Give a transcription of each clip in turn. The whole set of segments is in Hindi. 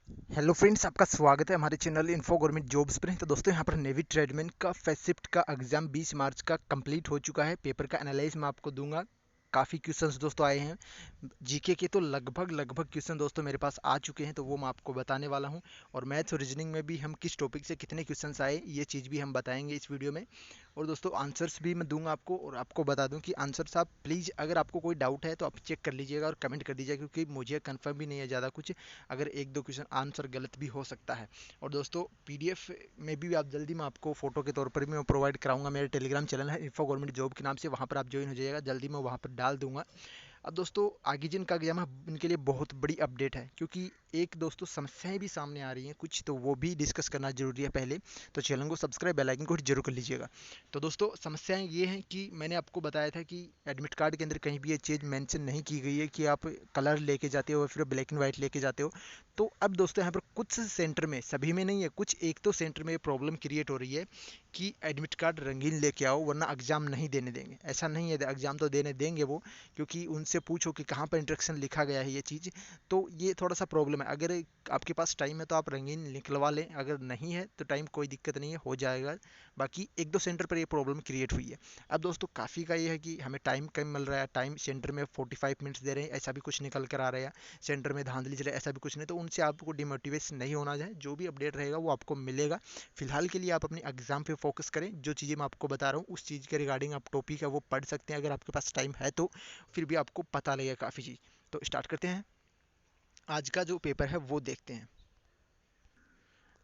हेलो फ्रेंड्स, आपका स्वागत है हमारे चैनल इन्फो गवर्नमेंट जॉब्स पर। तो दोस्तों, यहाँ पर नेवी ट्रेडमैन का फर्स्ट शिफ्ट का एग्जाम 20 मार्च का कंप्लीट हो चुका है। पेपर का एनालाइज मैं आपको दूंगा। काफ़ी क्वेश्चंस दोस्तों आए हैं। जीके के तो लगभग लगभग क्वेश्चन दोस्तों मेरे पास आ चुके हैं, तो वो मैं आपको बताने वाला हूँ। और मैथ्स और रीजनिंग में भी हम किस टॉपिक से कितने क्वेश्चंस आए, ये चीज़ भी हम बताएंगे इस वीडियो में। और दोस्तों, आंसर्स भी मैं दूंगा आपको, और आपको बता दूं कि आंसर्स आप प्लीज़, अगर आपको कोई डाउट है तो आप चेक कर लीजिएगा और कमेंट कर दीजिएगा, क्योंकि मुझे कंफर्म भी नहीं है ज़्यादा कुछ। अगर एक दो क्वेश्चन आंसर गलत भी हो सकता है। और दोस्तों, पीडीएफ में भी आप जल्दी मैं आपको फोटो के तौर पर भी मैं प्रोवाइड कराऊंगा। मेरे टेलीग्राम चैनल है इन्फो गवर्नमेंट जॉब के नाम से, वहाँ पर आप ज्वाइन हो जाइएगा। जल्दी मैं वहाँ पर डाल दूंगा। अब दोस्तों, आगे जिनका एग्जाम है उनके लिए बहुत बड़ी अपडेट है, क्योंकि एक दोस्तों समस्याएं भी सामने आ रही हैं कुछ, तो वो भी डिस्कस करना जरूरी है पहले। तो चैनल को सब्सक्राइब, बेल आइकन को जरूर कर लीजिएगा। तो दोस्तों, समस्याएं ये हैं कि मैंने आपको बताया था कि एडमिट कार्ड के अंदर कहीं भी ये चीज़ मेंशन नहीं की गई है कि आप कलर लेके जाते हो या फिर ब्लैक एंड वाइट लेके जाते हो। तो अब दोस्तों, यहाँ पर कुछ सेंटर में, सभी में नहीं है, कुछ एक तो सेंटर में प्रॉब्लम क्रिएट हो रही है कि एडमिट कार्ड रंगीन लेके आओ वरना एग्जाम नहीं देने देंगे। ऐसा नहीं है, एग्जाम तो देने देंगे वो, क्योंकि उनसे पूछो कि कहाँ पर इंस्ट्रक्शन लिखा गया है ये चीज़। तो ये थोड़ा सा प्रॉब्लम है। अगर आपके पास टाइम है तो आप रंगीन निकलवा लें, अगर नहीं है तो टाइम कोई दिक्कत नहीं है, हो जाएगा। बाकी एक दो सेंटर पर ये प्रॉब्लम क्रिएट हुई है। अब दोस्तों, काफ़ी का ये है कि हमें टाइम कम मिल रहा है। टाइम सेंटर में 45 मिनट्स दे रहे हैं, ऐसा भी कुछ निकल कर आ रहा है। सेंटर में धांधली चले, ऐसा भी कुछ नहीं। तो उनसे आपको डिमोटिवेट नहीं होना है, जो भी अपडेट रहेगा वो आपको मिलेगा। फिलहाल के लिए आप अपनी एग्जाम पे फोकस करें। जो चीज़ें मैं आपको बता रहा हूँ उस चीज़ के रिगार्डिंग आप टॉपिक है वो पढ़ सकते हैं, अगर आपके पास टाइम है तो। फिर भी आपको पता लगेगा काफ़ी चीज़। तो स्टार्ट करते हैं, आज का जो पेपर है वो देखते हैं।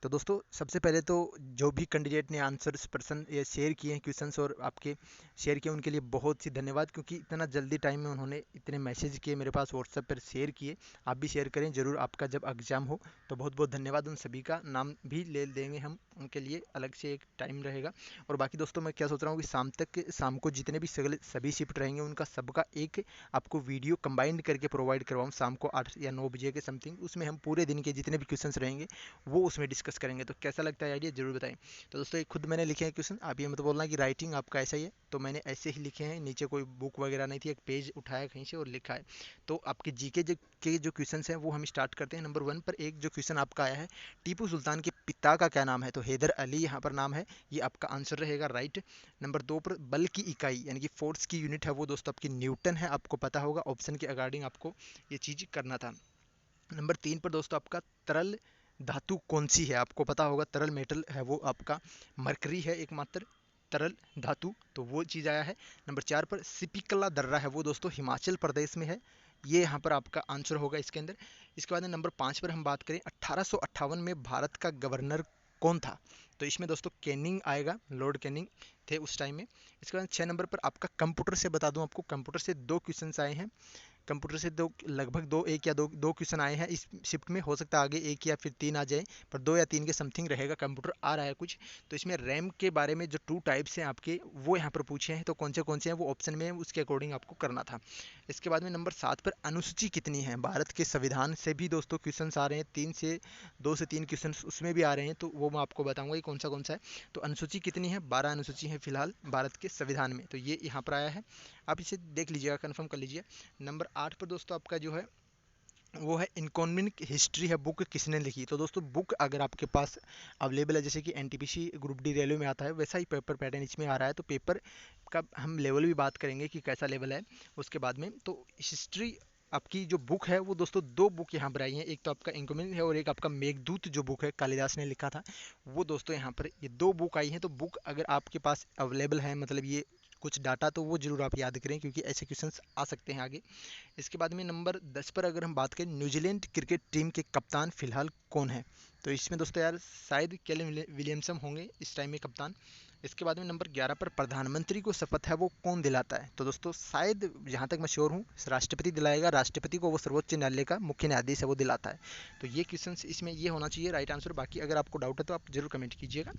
तो दोस्तों, सबसे पहले तो जो भी कैंडिडेट ने आंसर्स पर्सन ये शेयर किए हैं क्वेश्चंस और आपके शेयर किए, उनके लिए बहुत ही धन्यवाद, क्योंकि इतना जल्दी टाइम में उन्होंने इतने मैसेज किए मेरे पास, व्हाट्सएप पर शेयर किए। आप भी शेयर करें ज़रूर आपका जब एग्ज़ाम हो। तो बहुत बहुत धन्यवाद। उन सभी का नाम भी ले देंगे हम, उनके लिए अलग से एक टाइम रहेगा। और बाकी दोस्तों, मैं क्या सोच रहा हूँ कि शाम को जितने भी सभी शिफ्ट रहेंगे उनका सबका एक आपको वीडियो कंबाइंड करके प्रोवाइड करवाऊँ शाम को 8 या 9 बजे के समथिंग। उसमें हम पूरे दिन के जितने भी क्वेश्चंस रहेंगे वो उसमें डिस्कस करेंगे। तो कैसा लगता है आइडिया, जरूर बताएं। तो दोस्तों, ये खुद मैंने लिखे हैं क्वेश्चन, आप ये मत बोलना कि राइटिंग आपका ऐसा ही है। तो मैंने ऐसे ही लिखे हैं, नीचे कोई बुक वगैरह नहीं थी, एक पेज उठाया कहीं से और लिखा है। तो आपके जीके के जो क्वेश्चन हैं वो हम स्टार्ट करते हैं। नंबर 1 पर एक जो क्वेश्चन आपका आया है, टीपू सुल्तान के पिता का क्या नाम है? तो हैदर अली यहाँ पर नाम है, ये आपका आंसर रहेगा, राइट। नंबर 2 पर बल की इकाई यानी कि फोर्स की यूनिट है वो दोस्तों आपकी न्यूटन है, आपको पता होगा, ऑप्शन के अकॉर्डिंग आपको ये चीज़ करना था। नंबर 3 पर दोस्तों आपका तरल धातु कौन सी है? आपको पता होगा, तरल मेटल है वो आपका मरकरी है एकमात्र तरल धातु, तो वो चीज़ आया है। नंबर 4 पर सिपिकला दर्रा है वो दोस्तों हिमाचल प्रदेश में है, ये यहाँ पर आपका आंसर होगा इसके अंदर। इसके बाद नंबर 5 पर हम बात करें, 1858 में भारत का गवर्नर कौन था? तो इसमें दोस्तों कैनिंग आएगा, लॉर्ड कैनिंग थे उस टाइम में। इसके बाद 6 नंबर पर आपका कंप्यूटर से बता दूं आपको, कंप्यूटर से दो क्वेश्चन आए हैं। कंप्यूटर से दो, लगभग दो, एक या दो दो क्वेश्चन आए हैं इस शिफ्ट में, हो सकता है आगे एक या फिर तीन आ जाए, पर दो या तीन के समथिंग रहेगा। कंप्यूटर आ रहा है कुछ। तो इसमें रैम के बारे में जो टू टाइप्स हैं आपके, वो यहाँ पर पूछे हैं। तो कौन से हैं वो ऑप्शन में है, उसके अकॉर्डिंग आपको करना था। इसके बाद में नंबर 7 पर अनुसूची कितनी है? भारत के संविधान से भी दोस्तों क्वेश्चन आ रहे हैं, 2 से 3 क्वेश्चन उसमें भी आ रहे हैं, तो वो मैं आपको बताऊंगा ये कौन सा है। तो अनुसूची कितनी है? 12 अनुसूची है फिलहाल भारत के संविधान में, तो ये यहाँ पर आया है। आप इसे देख लीजिएगा, कन्फर्म कर लीजिए। नंबर 8 पर दोस्तों आपका जो है वो है इकोनॉमिक हिस्ट्री है, बुक किसने लिखी? तो दोस्तों, बुक अगर आपके पास अवेलेबल है, जैसे कि एनटीपीसी ग्रुप डी रेलवे में आता है वैसा ही पेपर पैटर्न इसमें आ रहा है। तो पेपर का हम लेवल भी बात करेंगे कि कैसा लेवल है उसके बाद में। तो हिस्ट्री आपकी जो बुक है वो दोस्तों, दो बुक यहाँ पर आई हैं, एक तो आपका इनकॉमिक है और एक आपका मेघदूत जो बुक है कालिदास ने लिखा था, वो दोस्तों यहाँ पर ये दो बुक आई हैं। तो बुक अगर आपके पास अवेलेबल है, मतलब ये कुछ डाटा, तो वो जरूर आप याद करें, क्योंकि ऐसे क्वेश्चंस आ सकते हैं आगे। इसके बाद में नंबर 10 पर अगर हम बात करें, न्यूजीलैंड क्रिकेट टीम के कप्तान फिलहाल कौन है? तो इसमें दोस्तों यार शायद केविन विलियमसन होंगे इस टाइम में कप्तान। इसके बाद में नंबर 11 पर प्रधानमंत्री को शपथ है वो कौन दिलाता है? तो दोस्तों, शायद जहाँ तक मैं श्योर हूँ राष्ट्रपति दिलाएगा, राष्ट्रपति को वो सर्वोच्च न्यायालय का मुख्य न्यायाधीश है वो दिलाता है। तो ये क्वेश्चन इसमें ये होना चाहिए राइट आंसर। बाकी अगर आपको डाउट है तो आप जरूर कमेंट कीजिएगा।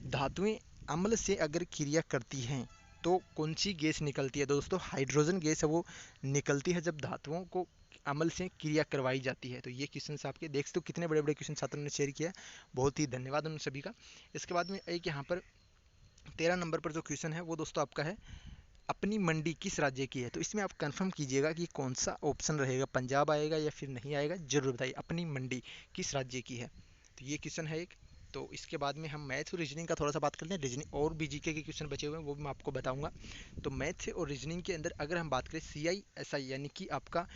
धातुएं अम्ल से अगर क्रिया करती हैं तो कौन सी गैस निकलती है? दोस्तों, हाइड्रोजन गैस है वो निकलती है जब धातुओं को अमल से क्रिया करवाई जाती है। तो ये क्वेश्चन आपके देख सकते हो, कितने बड़े बड़े क्वेश्चन छात्रों ने शेयर किया, बहुत ही धन्यवाद उन सभी का। इसके बाद में एक यहाँ पर 13 नंबर पर जो क्वेश्चन है वो दोस्तों आपका है, अपनी मंडी किस राज्य की है, तो इसमें आप कंफर्म कीजिएगा कि कौन सा ऑप्शन रहेगा, पंजाब आएगा या फिर नहीं आएगा, जरूर बताइए। अपनी मंडी किस राज्य की है, तो ये क्वेश्चन है एक। तो इसके बाद में हम मैथ और रीजनिंग का थोड़ा सा बात करते हैं। रीजनिंग और भी जीके के क्वेश्चन बचे हुए हैं, वो भी मैं आपको बताऊंगा। तो मैथ और रीजनिंग के अंदर अगर हम बात करें CISI यानी कि आपका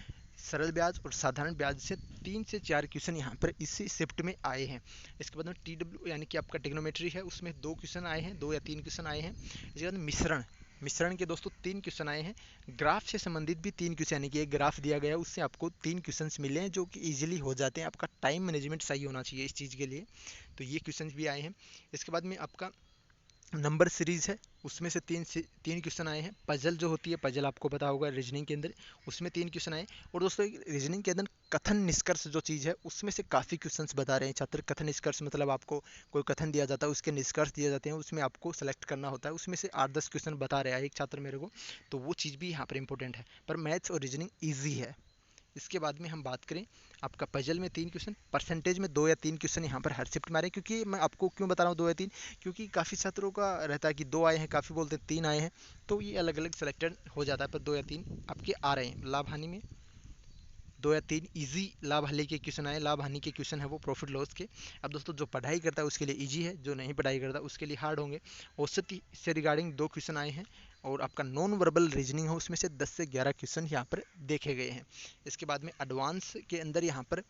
सरल ब्याज और साधारण ब्याज से 3 से 4 क्वेश्चन यहाँ पर इसी शिफ्ट में आए हैं। इसके बाद में TW यानी कि आपका टिग्नोमेट्री है, उसमें 2 क्वेश्चन आए हैं, 2 या 3 क्वेश्चन आए हैं। इसके बाद मिश्रण के दोस्तों 3 क्वेश्चन आए हैं। ग्राफ से संबंधित भी 3 क्वेश्चन, यानी कि एक ग्राफ दिया गया है उससे आपको 3 क्वेश्चंस मिले हैं जो कि इजीली हो जाते हैं। आपका टाइम मैनेजमेंट सही होना चाहिए इस चीज़ के लिए, तो ये क्वेश्चंस भी आए हैं। इसके बाद में आपका नंबर सीरीज है, उसमें से तीन क्वेश्चन आए हैं। पजल जो होती है, पजल आपको पता होगा रीजनिंग के अंदर, उसमें 3 क्वेश्चन आए। और दोस्तों रीजनिंग के अंदर कथन निष्कर्ष जो चीज़ है उसमें से काफ़ी क्वेश्चंस बता रहे हैं छात्र। कथन निष्कर्ष मतलब आपको कोई कथन दिया जाता है, उसके निष्कर्ष दिए जाते हैं, उसमें आपको सेलेक्ट करना होता है, उसमें से 8-10 क्वेश्चन बता रहा है एक छात्र मेरे को, तो वो चीज़ भी यहाँ पर इंपॉर्टेंट है। पर मैथ्स और रीजनिंग ईजी है। इसके बाद में हम बात करें आपका पजल में 3 क्वेश्चन, परसेंटेज में 2 या 3 क्वेश्चन यहाँ पर हर शिफ्ट में आ रहे हैं। क्योंकि मैं आपको क्यों बता रहा हूँ 2 या 3, क्योंकि काफ़ी छात्रों का रहता है कि 2 आए हैं, काफ़ी बोलते हैं 3 आए हैं, तो ये अलग अलग सेलेक्टेड हो जाता है, पर 2 या 3 आपके आ रहे हैं। लाभ हानि में 2 या 3 इजी लाभ हानि के क्वेश्चन आए। लाभ हानि के क्वेश्चन है वो प्रॉफिट लॉस के। अब दोस्तों जो पढ़ाई करता है उसके लिए इजी है, जो नहीं पढ़ाई करता उसके लिए हार्ड होंगे। औसत से रिगार्डिंग 2 क्वेश्चन आए हैं, और आपका नॉन वर्बल रीजनिंग है उसमें से 10 से 11 क्वेश्चन यहाँ पर देखे गए हैं। इसके बाद में एडवांस के अंदर यहाँ पर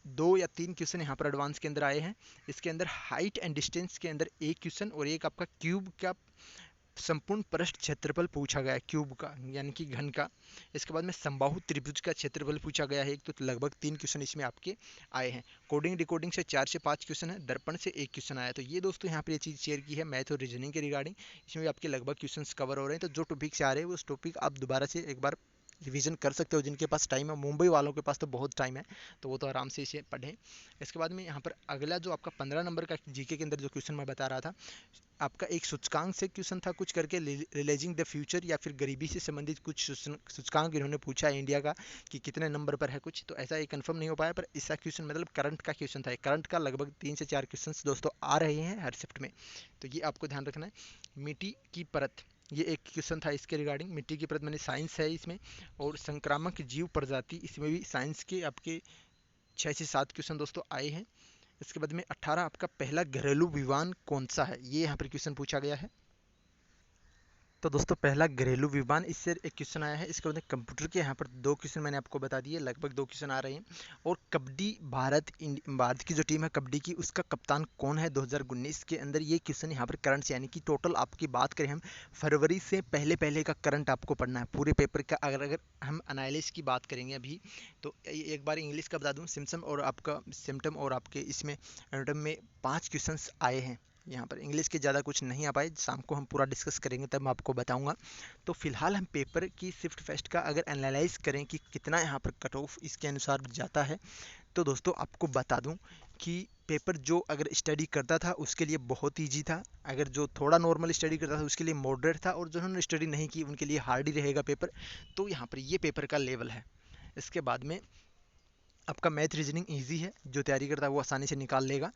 2 या 3 क्वेश्चन यहाँ पर एडवांस के अंदर आए हैं। इसके अंदर हाइट एंड डिस्टेंस के अंदर एक क्वेश्चन, और एक आपका क्यूब का संपूर्ण पृष्ठ क्षेत्रफल पूछा गया है, क्यूब का यानी कि घन का। इसके बाद में समबाहु त्रिभुज का क्षेत्रफल पूछा गया है एक, तो लगभग 3 क्वेश्चन इसमें आपके आए हैं। कोडिंग डिकोडिंग से 4 से 5 क्वेश्चन है, दर्पण से 1 क्वेश्चन आया। तो ये दोस्तों यहाँ पर ये चीज़ शेयर की है मैथ और रीजनिंग के रिगार्डिंग। इसमें भी आपके लगभग क्वेश्चन कवर हो रहे हैं। तो जो टॉपिक से आ रहे हैं उस टॉपिक आप दोबारा से एक बार रिवीजन कर सकते हो जिनके पास टाइम है। मुंबई वालों के पास तो बहुत टाइम है, तो वो तो आराम से इसे पढ़ें। इसके बाद में यहाँ पर अगला जो आपका 15 नंबर का जीके के अंदर जो क्वेश्चन मैं बता रहा था, आपका एक सूचकांक से क्वेश्चन था कुछ करके, रियलाइजिंग द फ्यूचर या फिर गरीबी से संबंधित कुछ सूचकांक इन्होंने पूछा है इंडिया का कि कितने नंबर पर है कुछ, तो ऐसा एक कंफर्म नहीं हो पाया। पर इसका क्वेश्चन मतलब करंट का क्वेश्चन था। करंट का लगभग 3 से 4 क्वेश्चन दोस्तों आ रहे हैं हर शिफ्ट में, तो ये आपको ध्यान रखना है। मिट्टी की परत, ये एक क्वेश्चन था इसके रिगार्डिंग। मिट्टी की परत मैंने साइंस है इसमें, और संक्रामक जीव प्रजाति इसमें भी साइंस के आपके 6 से 7 क्वेश्चन दोस्तों आए हैं। इसके बाद में 18 आपका पहला घरेलू विमान कौन सा है, ये यहाँ पर क्वेश्चन पूछा गया है। तो दोस्तों पहला घरेलू विमान, इससे एक क्वेश्चन आया है। इसके बाद कंप्यूटर के यहाँ पर 2 क्वेश्चन मैंने आपको बता दिए, लगभग 2 क्वेश्चन आ रहे हैं। और कबड्डी भारत की जो टीम है कबड्डी की, उसका कप्तान कौन है 2019 के अंदर, ये क्वेश्चन यहाँ पर करंट से, यानी कि टोटल आपकी बात करें हम फरवरी से पहले पहले का करंट आपको पढ़ना है पूरे पेपर का। अगर हम एनालिसिस की बात करेंगे अभी, तो एक बार इंग्लिश का बता दूँ, सिम्टम और आपके इसमें एनाटॉमी में 5 क्वेश्चन आए हैं। यहाँ पर इंग्लिश के ज़्यादा कुछ नहीं आ पाए, शाम को हम पूरा डिस्कस करेंगे तब मैं आपको बताऊंगा। तो फिलहाल हम पेपर की शिफ्ट फर्स्ट का अगर एनालाइज करें कि कितना यहाँ पर कट ऑफ इसके अनुसार जाता है, तो दोस्तों आपको बता दूं कि पेपर जो अगर स्टडी करता था उसके लिए बहुत ईजी था, अगर जो थोड़ा नॉर्मल स्टडी करता था उसके लिए मॉडरेट था, और जिन्होंने स्टडी नहीं की उनके लिए हार्ड ही रहेगा पेपर। तो यहाँ पर ये पेपर का लेवल है। इसके बाद में आपका मैथ रीजनिंग ईजी है, जो तैयारी करता है वो आसानी से निकाल लेगा।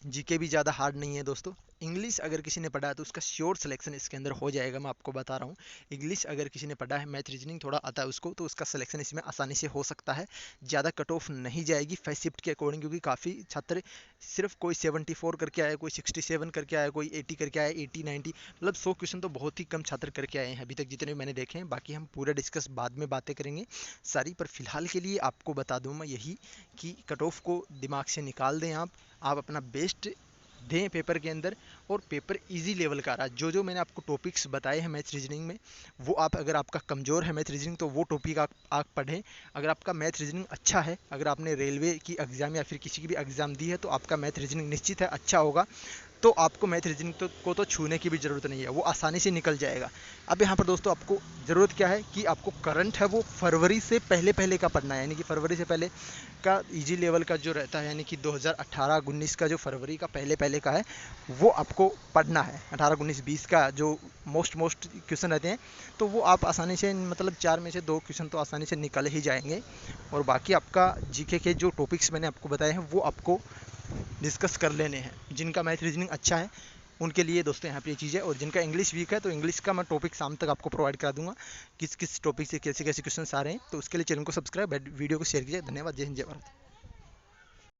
जीके भी ज़्यादा हार्ड नहीं है दोस्तों। इंग्लिश अगर किसी ने पढ़ा है तो उसका श्योर सिलेक्शन इसके अंदर हो जाएगा, मैं आपको बता रहा हूँ। इंग्लिश अगर किसी ने पढ़ा है, मैथ रीजनिंग थोड़ा आता है उसको, तो उसका सिलेक्शन इसमें आसानी से हो सकता है। ज़्यादा कट ऑफ नहीं जाएगी फर्स्ट शिफ्ट के अकॉर्डिंग, क्योंकि काफ़ी छात्र सिर्फ कोई 74 करके आया, कोई 67 करके आया, कोई 80 करके आया, 80 90, मतलब 100 क्वेश्चन तो बहुत ही कम छात्र करके आए हैं अभी तक जितने मैंने देखे हैं। बाकी हम पूरा डिस्कस बाद में बातें करेंगे सारी, पर फिलहाल के लिए आपको बता दूँ मैं यही कि कट ऑफ को दिमाग से निकाल दें आप अपना बेस्ट दें पेपर के अंदर, और पेपर इजी लेवल का रहा। जो मैंने आपको टॉपिक्स बताए हैं मैथ रीजनिंग में, वो आप, अगर आपका कमज़ोर है मैथ रीजनिंग तो वो टॉपिक आप पढ़ें। अगर आपका मैथ रीजनिंग अच्छा है, अगर आपने रेलवे की एग्ज़ाम या फिर किसी की भी एग्ज़ाम दी है, तो आपका मैथ रीजनिंग निश्चित है अच्छा होगा। तो आपको मैथ रीजनिंग को तो छूने की भी ज़रूरत नहीं है, वो आसानी से निकल जाएगा। अब यहाँ पर दोस्तों आपको ज़रूरत क्या है कि आपको करंट है वो फरवरी से पहले पहले का पढ़ना है, यानी कि फरवरी से पहले का इजी लेवल का जो रहता है, यानी कि 2018-19 का जो फरवरी का पहले पहले का है वो आपको पढ़ना है। 18-19-20 का जो मोस्ट क्वेश्चन रहते हैं, तो वो आप आसानी से, मतलब 4 में से 2 क्वेश्चन तो आसानी से निकल ही जाएंगे। और बाकी आपका जीके के जो टॉपिक्स मैंने आपको बताए हैं वो आपको डिस्कस कर लेने हैं। जिनका मैथ रीजनिंग अच्छा है उनके लिए दोस्तों यहाँ पे ये चीज़ है। और जिनका इंग्लिश वीक है तो इंग्लिश का मैं टॉपिक शाम तक आपको प्रोवाइड करा दूंगा, किस किस टॉपिक से कैसे कैसे क्वेश्चन आ रहे हैं। तो उसके लिए चैनल को सब्सक्राइब, वीडियो को शेयर कीजिए। धन्यवाद। जय हिंद, जय भारत।